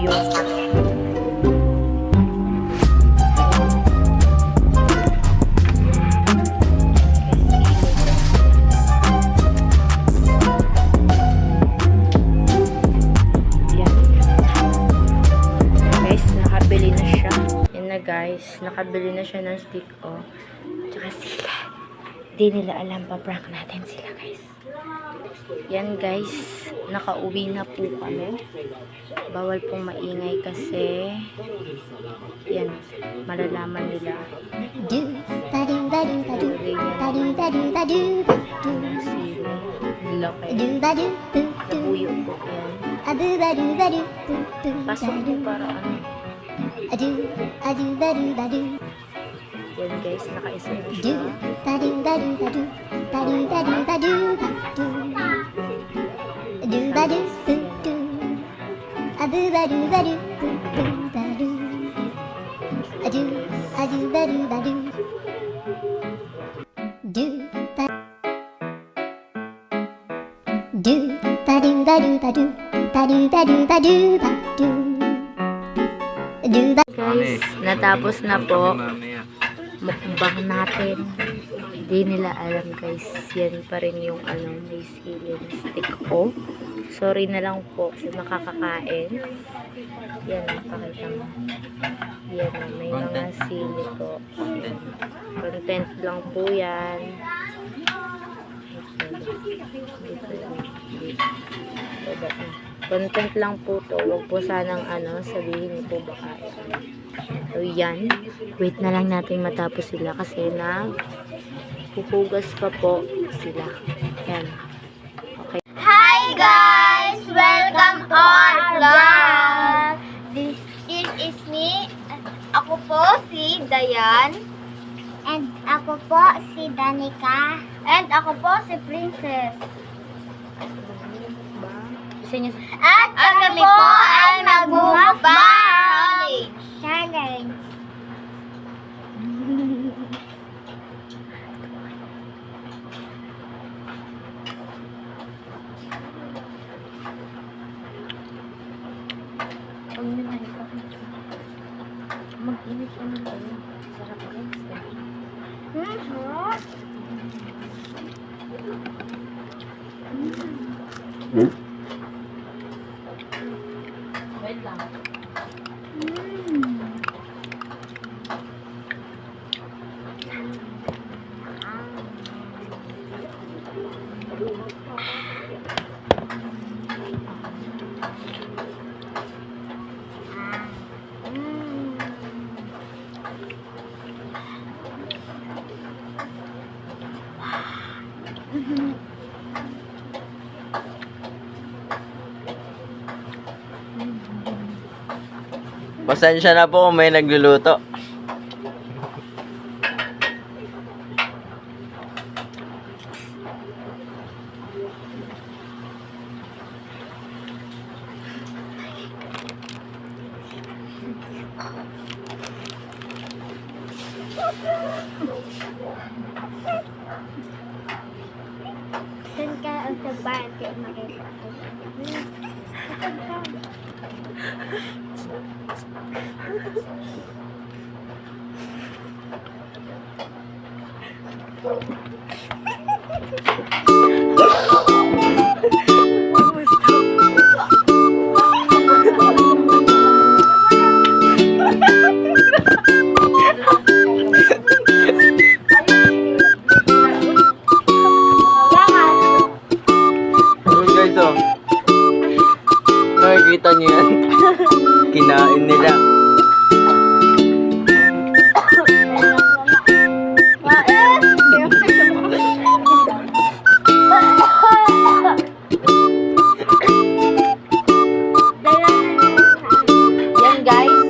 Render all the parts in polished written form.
video. Guys, nakabili na siya ng stick tsaka sila, di nila alam pa prank natin sila guys. Yan guys, nakauwi na po kami. Bawal pong maingay kasi yan, malalaman nila. Nabuyo po yan. Pasok po para ano. Yan guys, nakaisa na siya. Guys, natapos na po mukbang natin. Hindi nila alam guys, yan pa rin yung may sili na stick sorry na lang po sa makakakain. Yan, pakita mo. Yan, may mga sili po. Content lang po yan. Content lang po to. Huwag po sanang sabihin niyo po baka. So yan, wait na lang natin matapos sila kasi huhugas pa po sila. Yan. Okay. Hi guys! Welcome to our vlog! This is me. Ako po si Dayan. And ako po si Danica. And ako po si Princess. At kami po ay mag-mukbang challenge. Mag-init naman tayo. Sarap guys. Wait lang. Pasensya na po kung may nagluluto. Saan ka ang sabayan kaya makita ko? Saan ka? Nakikita niyo yan? Kinain nila. Yan guys,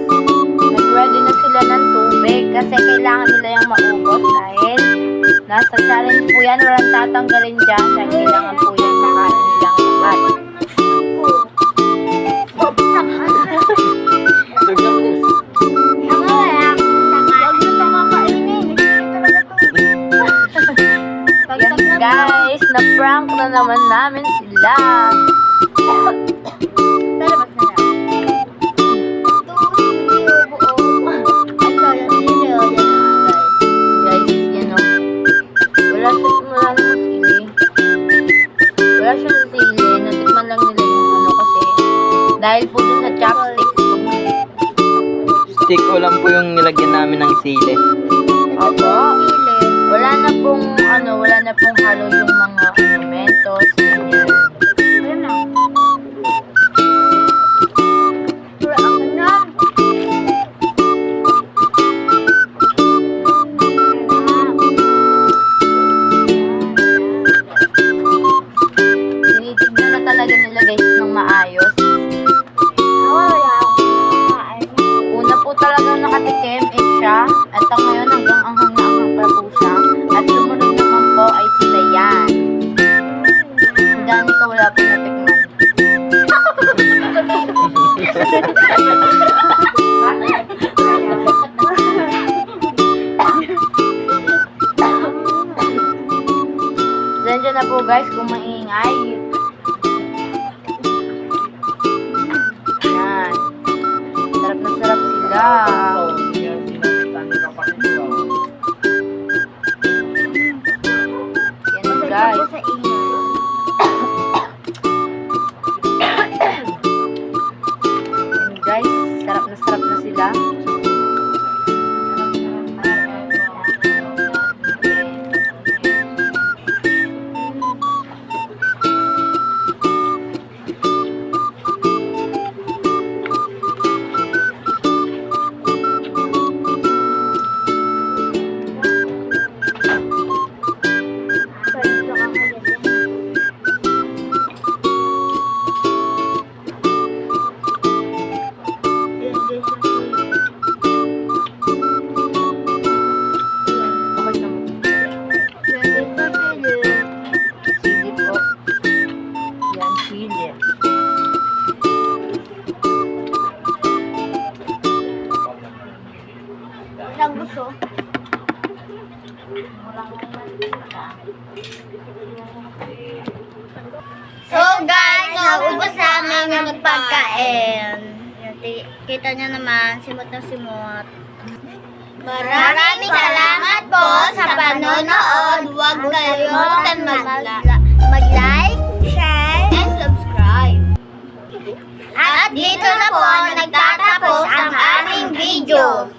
nag-ready na sila ng tubig kasi kailangan nila yung maubos dahil nasa challenge po yan, walang tatanggalin dyan dahil kailangan po yan makain nilang lahat. Guys, na-prank na naman namin sila. Pero masarap. stick o lang po yung nilagyan namin ng sili. Opo. Wala na pong halo yung mga mentos, ganyan. Ayun na. Wala ako na. Tinitignan na talaga nila guys ng maayos. Wala ako. Una po talagang nakatikim is siya. At ang ngayon hanggang anghang na anghang pa po siya. At sumunod naman po ay sila yan. Ang dami ka wala po natikman. Diyan na po guys kung maingay. Yan. Sarap na sarap sila. Yan guys. Sa ingay. Yan guys. Sarap na sila. Okay naman. Sili po. Yan, sili. Lang gusto. So guys, naubos namin yung pagkain. Kita nyo naman, simot na simot. Maraming salamat po sa panonood. Huwag kalimutan mag-like, share, and subscribe. At dito na po nagtatapos ang aming video.